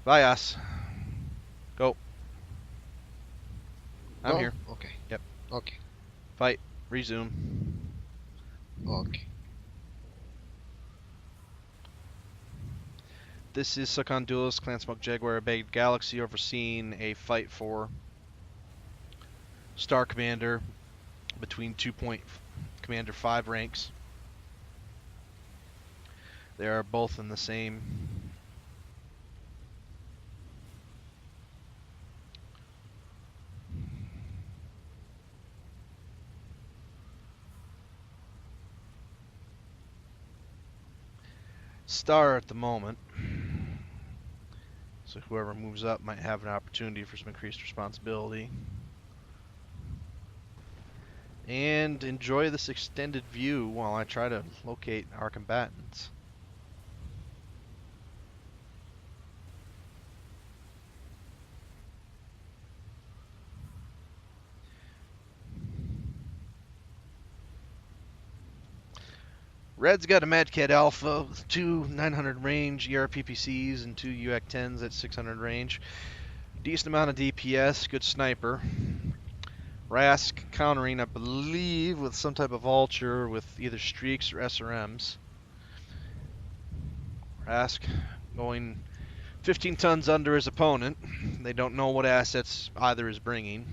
Bias. Go. I'm Go? here. Okay. Yep. Okay. Fight. Resume. Okay. This is Succon Duelist, Clan Smoke Jaguar, Big Galaxy, overseeing a fight for Star Commander between 2-point Commander 5 ranks. They are both in the same star at the moment. So whoever moves up might have an opportunity for some increased responsibility. And enjoy this extended view while I try to locate our combatants. Red's got a Mad Cat Alpha with 2 900 range ERPPCs and 2 UAC-10s at 600 range. Decent amount of DPS, good sniper. Rask countering, I believe, with some type of vulture with either streaks or SRMs. Rask going 15 tons under his opponent. They don't know what assets either is bringing.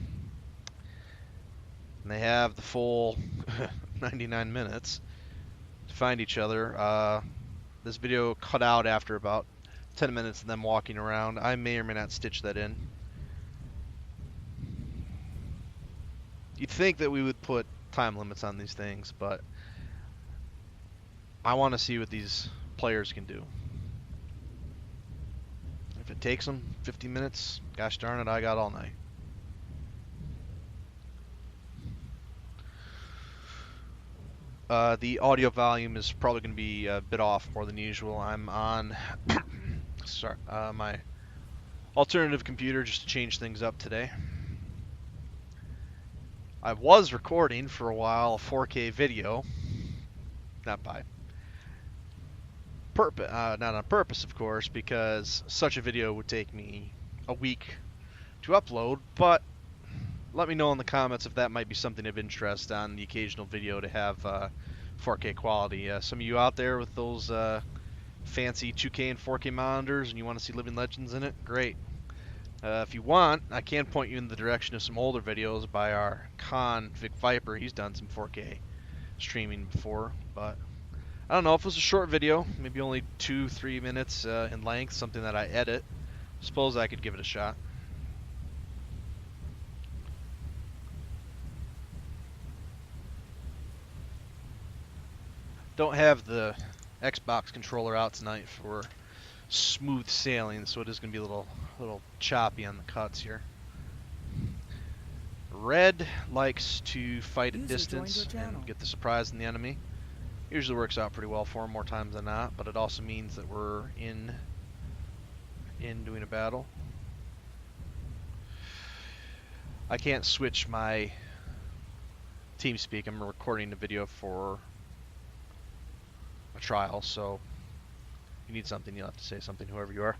And they have the full 99 minutes to find each other. This video cut out after about 10 minutes of them walking around. I may or may not stitch that in. You'd think that we would put time limits on these things, but I want to see what these players can do. If it takes them 50 minutes, gosh darn it, I got all night. The audio volume is probably going to be a bit off more than usual. I'm on sorry, my alternative computer just to change things up today. I was recording for a while a 4K video, not on purpose, of course, because such a video would take me a week to upload, but let me know in the comments if that might be something of interest on the occasional video to have 4K quality. Some of you out there with those fancy 2K and 4K monitors and you want to see Living Legends in it, great. If you want, I can point you in the direction of some older videos by our Con Vic Viper. He's done some 4K streaming before, but I don't know if it was a short video, maybe only 2-3 minutes in length, something that I edit. Suppose I could give it a shot. Don't have the Xbox controller out tonight for smooth sailing, so it is going to be a little choppy on the cuts here. Red likes to fight at distance and get the surprise in the enemy. Usually works out pretty well for him more times than not, but it also means that we're in doing a battle. I can't switch my TeamSpeak. I'm recording a video for a trial, so if you need something, you'll have to say something, whoever you are.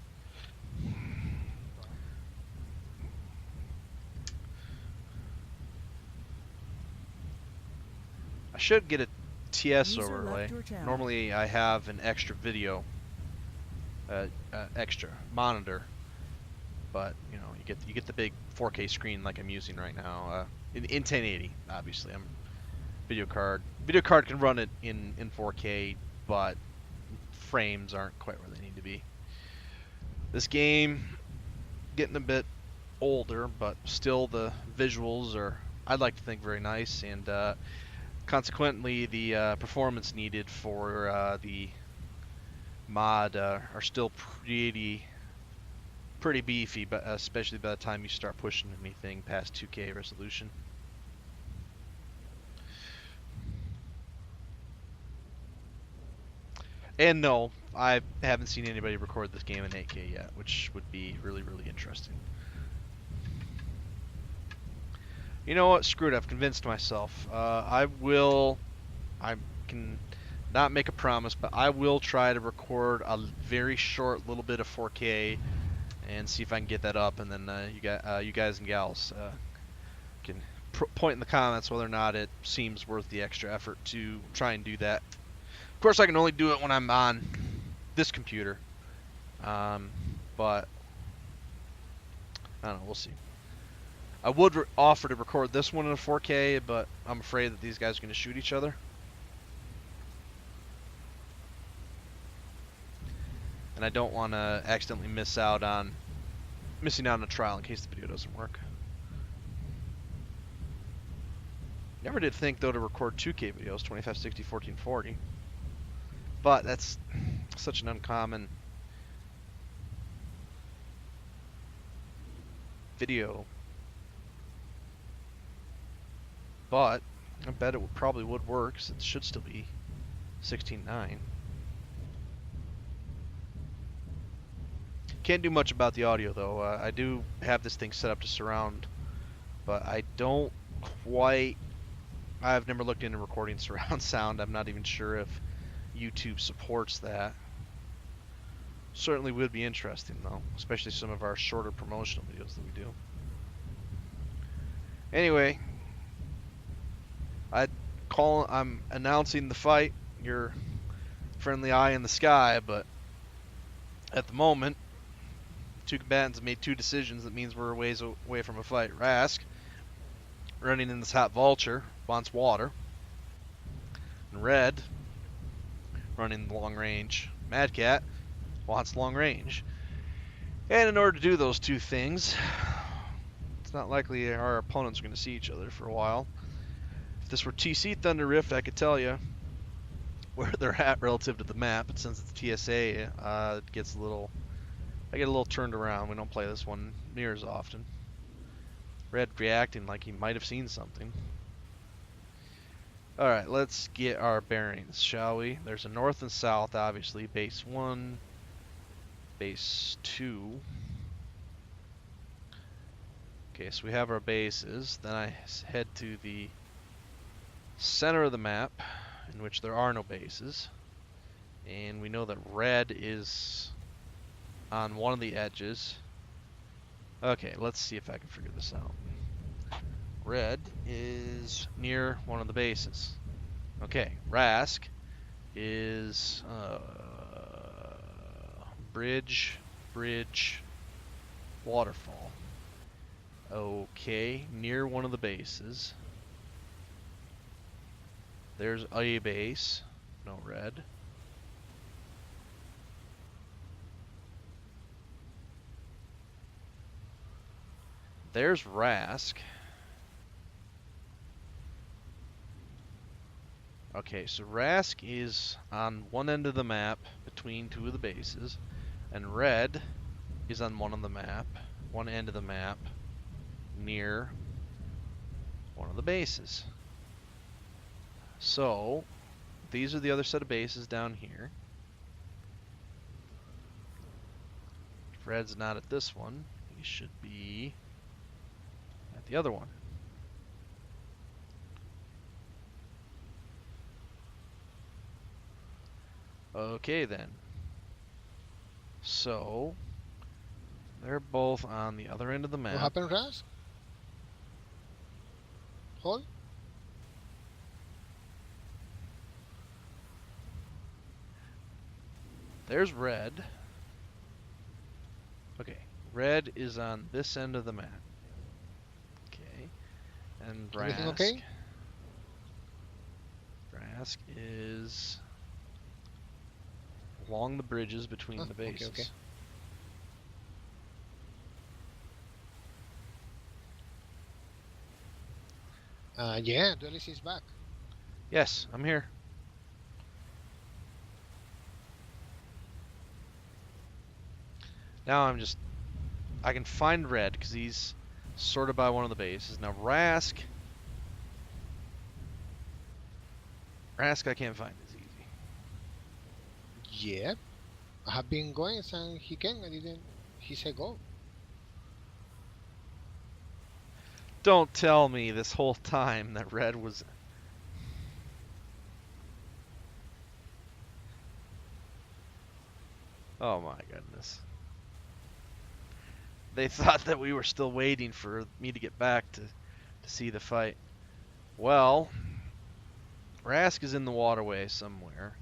I should get a TS overlay. Normally I have an extra video, extra monitor, but you know, you get the big 4K screen like I'm using right now in 1080. Obviously, video card can run it in 4K, but frames aren't quite where they need to be. This game getting a bit older, but still the visuals are, I'd like to think, very nice, and consequently the performance needed for the mod are still pretty beefy, but especially by the time you start pushing anything past 2K resolution. And no, I haven't seen anybody record this game in 8K yet, which would be really interesting. You know what? Screw it. I've convinced myself. I can not make a promise, but I will try to record a very short little bit of 4K and see if I can get that up, and then you guys and gals can point in the comments whether or not it seems worth the extra effort to try and do that. Of course, I can only do it when I'm on this computer, but I don't know. We'll see. I would offer to record this one in a 4K, but I'm afraid that these guys are going to shoot each other. And I don't want to accidentally missing out on a trial in case the video doesn't work. Never did think, though, to record 2K videos, 2560, 1440. But that's such an uncommon video. But I bet it probably would work, since it should still be 16:9. Can't do much about the audio, though. I do have this thing set up to surround, but I don't quite... I've never looked into recording surround sound. I'm not even sure if YouTube supports that. Certainly would be interesting, though, especially some of our shorter promotional videos that we do. Anyway, I'm announcing the fight, your friendly eye in the sky, but at the moment, two combatants have made two decisions. That means we're a ways away from a fight. Rask, running in this hot vulture, wants water. And Red, running long range Mad Cat, wants long range. And in order to do those two things, it's not likely our opponents are going to see each other for a while. If this were TSA Thunderrift, I could tell you where they're at relative to the map, but since it's TSA, it gets a little... I get a little turned around. We don't play this one near as often. Red reacting like he might have seen something. Alright, let's get our bearings, shall we? There's a north and south, obviously. Base 1, base 2. Okay, so we have our bases. Then I head to the center of the map, in which there are no bases. And we know that Red is on one of the edges. Okay, let's see if I can figure this out. Red is near one of the bases. Okay, Rask is bridge, waterfall. Okay, near one of the bases. There's a base. No red. There's Rask. Okay, so Rask is on one end of the map between two of the bases, and Red is on one end of the map near one of the bases. So these are the other set of bases down here. If Red's not at this one, he should be at the other one. Okay then. So they're both on the other end of the map. What happened, Rask? Hold. There's Red. Okay, Red is on this end of the map. Okay, and Everything Rask. okay? Rask is along the bridges between the bases. Okay. Yeah, Duelist is back. Yes, I'm here. Now I can find Red because he's sort of by one of the bases. Now Rask I can't find as easy. Yeah. I have been going and he came. I didn't. He said go. Don't tell me this whole time that Red was... Oh my goodness. They thought that we were still waiting for me to get back to see the fight. Well, Rask is in the waterway somewhere.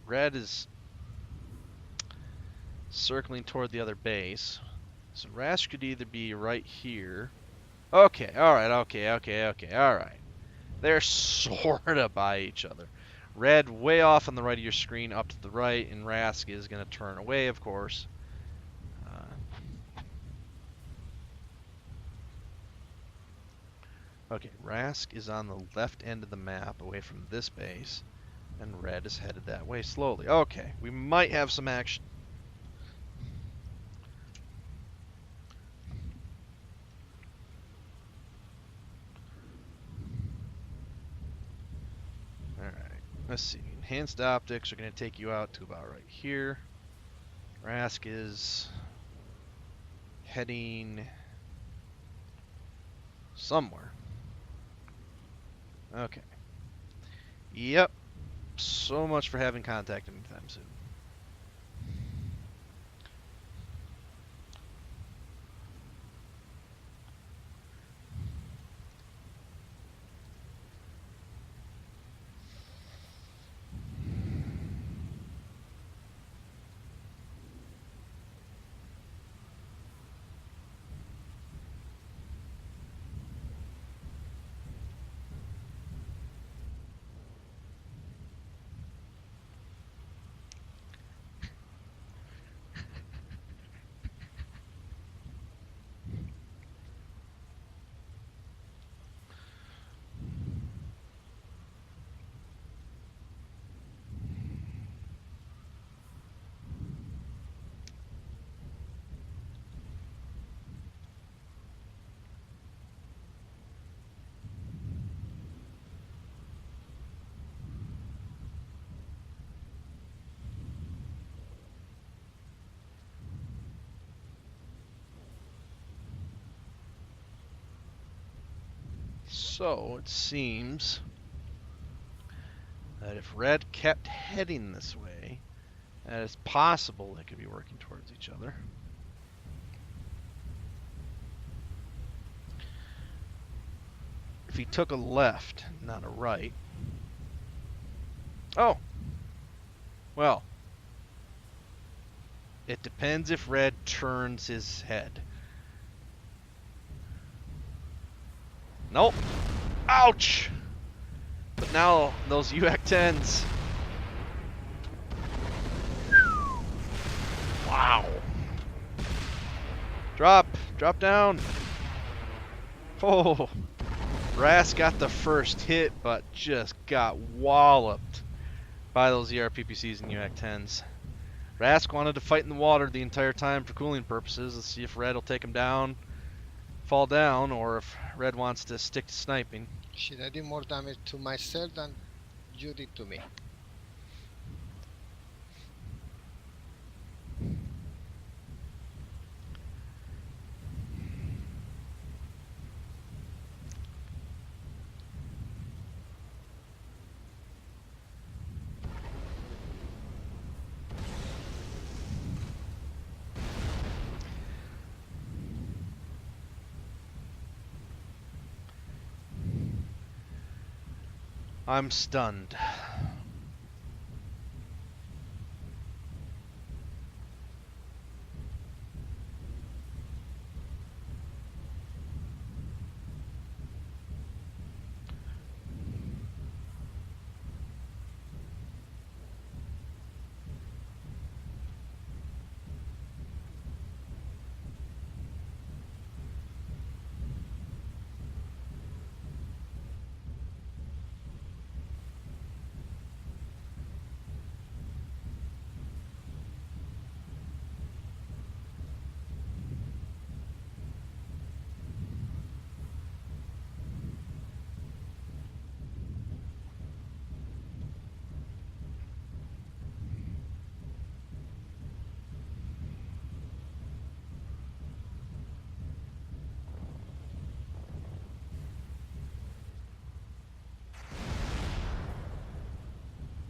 Red is circling toward the other base. So Rask could either be right here. Okay, alright, okay, alright. They're sorta by each other. Red way off on the right of your screen, up to the right, and Rask is going to turn away, of course. Okay, Rask is on the left end of the map, away from this base, and Red is headed that way slowly. Okay, we might have some action. Alright, let's see. Enhanced optics are going to take you out to about right here. Rask is heading somewhere. Okay. Yep. So much for having contact anytime soon. So it seems that if Red kept heading this way, that it's possible they could be working towards each other. If he took a left, not a right. Oh! Well. It depends if Red turns his head. Nope. Ouch! But now those UX-10s. Wow. Drop down. Oh, Rask got the first hit, but just got walloped by those ERPPCs and UX-10s. Rask wanted to fight in the water the entire time for cooling purposes. Let's see if Red will take him down, fall down, or if Red wants to stick to sniping. Shit, I did more damage to myself than you did to me. I'm stunned.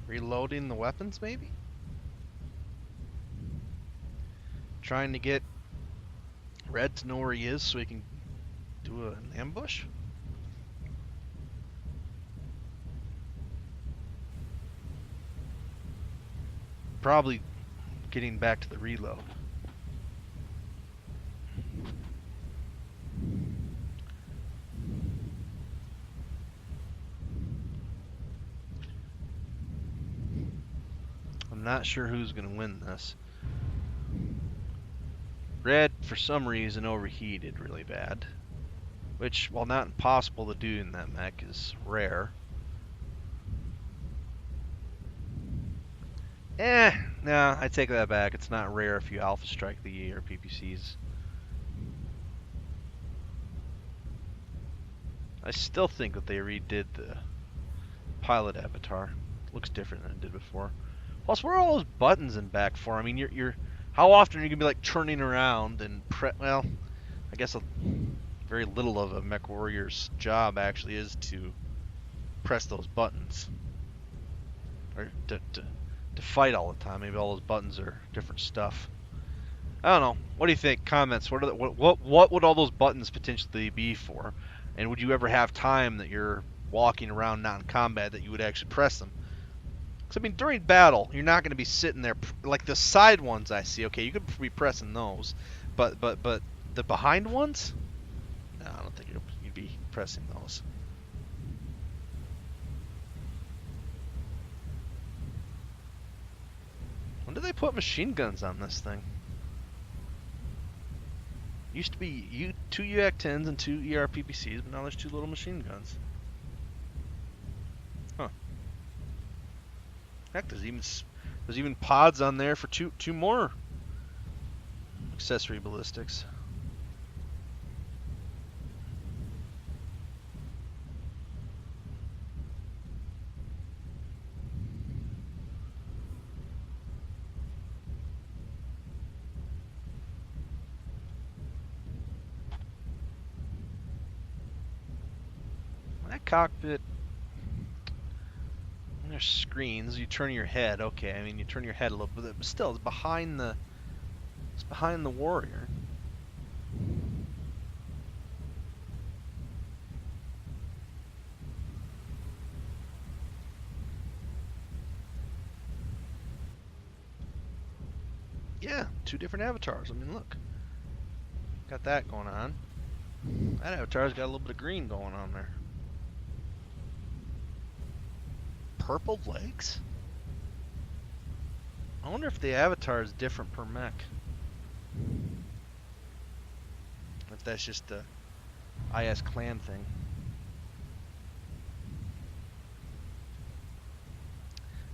Reloading the weapons, maybe? Trying to get Red to know where he is so he can do an ambush? Probably getting back to the reload. I'm not sure who's going to win this. Red, for some reason, overheated really bad. Which, while not impossible to do in that mech, is rare. No, I take that back. It's not rare if you alpha strike the or PPCs. I still think that they redid the pilot avatar. Looks different than it did before. Plus, where are all those buttons in back for? I mean, you're how often are you gonna be like turning around and well, I guess very little of a Mechwarrior's job actually is to press those buttons or to fight all the time. Maybe all those buttons are different stuff. I don't know. What do you think? Comments. What would all those buttons potentially be for? And would you ever have time that you're walking around not in combat that you would actually press them? Because, I mean, during battle, you're not going to be sitting there like the side ones I see. Okay, you could be pressing those, but the behind ones, no, I don't think you'd be pressing those. When did they put machine guns on this thing? Used to be two UAC-10s and two ER-PPCs, but now there's two little machine guns. Huh. Heck, there's even pods on there for two more accessory ballistics. That cockpit, there's screens. You turn your head. Okay, I mean you turn your head a little bit, but still, it's behind the warrior. Yeah, two different avatars. I mean, look, got that going on. That avatar's got a little bit of green going on there. Purple legs? I wonder if the avatar is different per mech. If that's just a IS clan thing.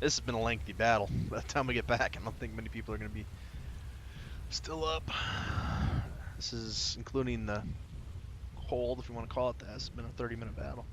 This has been a lengthy battle. By the time we get back, I don't think many people are going to be still up. This is including the hold, if you want to call it that. It's been a 30-minute battle.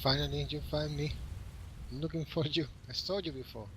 Finally, you find me. I'm looking for you. I saw you before.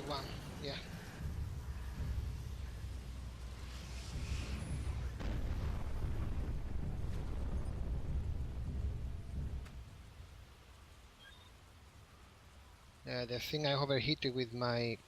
one. Yeah. The thing I overheated with my